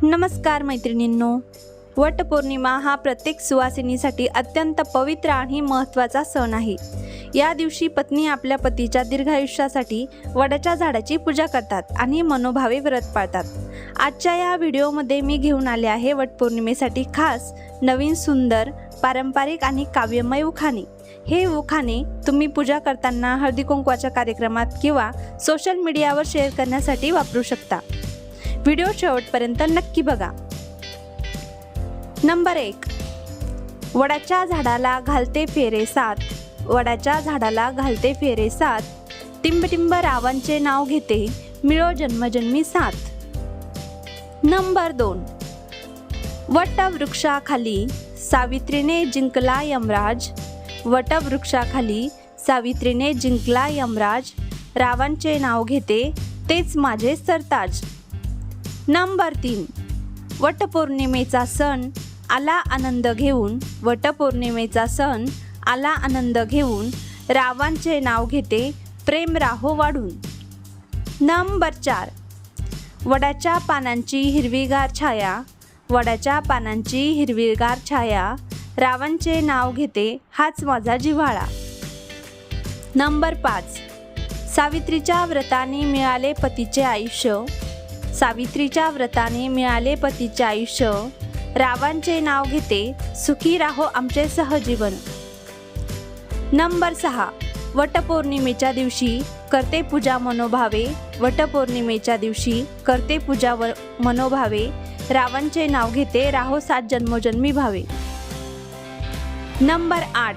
नमस्कार मैत्रिणींनो, वटपौर्णिमा हा प्रत्येक सुवासिनीसाठी अत्यंत पवित्र आणि महत्त्वाचा सण आहे। या दिवशी पत्नी आपल्या पतीच्या दीर्घायुष्यासाठी वडाच्या झाडाची पूजा करतात आणि मनोभावे व्रत पाळतात। आजच्या या व्हिडिओमध्ये मी घेऊन आले आहे वटपौर्णिमेसाठी खास नवीन सुंदर पारंपरिक आणि काव्यमय उखाणे। हे उखाणे तुम्ही पूजा करताना, हळदी कुंकवाच्या कार्यक्रमात किंवा सोशल मीडियावर शेअर करण्यासाठी वापरू शकता। व्हिडिओ शेवटपर्यंत नक्की बघा। नंबर 1, वडाच्या झाडाला घालते फेरे 7, वडाच्या झाडाला घालते फेरे 7, टिंब टिंब रावांचे नाव घेते, मिळो जन्मजन्मी साथ। नंबर 2, वटवृक्षाखाली सावित्रीने जिंकला यमराज, वटवृक्षाखाली सावित्रीने जिंकला यमराज, रावांचे नाव घेते तेच माझे सरताज। नंबर 3, वटपौर्णिमेचा सण आला आनंद घेऊन, वटपौर्णिमेचा सण आला आनंद घेऊन, रावांचे नाव घेते प्रेम राहो वाढून। नंबर 4, वडाच्या पानांची हिरवीगार छाया, वडाच्या पानांची हिरवीगार छाया, रावांचे नाव घेते हाच माझा जिव्हाळा। नंबर 5, सावित्रीच्या व्रताने मिळाले पतीचे आयुष्य, सावित्रीच्या व्रताने मिळाले पतीचे आयुष्य, रावांचे नाव घेते सुखी राहो आमचे सहजीवन। नंबर 6, वटपौर्णिमेच्या दिवशी करते पूजा मनोभावे, वटपौर्णिमेच्या दिवशी करते पूजा मनोभावे, रावांचे नाव घेते राहो सात जन्मोजन्मी भावे। नंबर 8,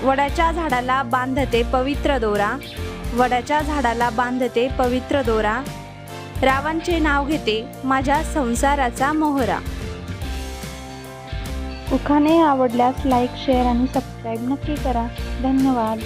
वडाच्या झाडाला बांधते पवित्र दोरा, वडाच्या झाडाला बांधते पवित्र दोरा, रावांचे नाव घेते माझ्या संसाराचा मोहरा। उखाणे आवडल्यास लाईक, शेअर आणि सबस्क्राईब नक्की करा। धन्यवाद।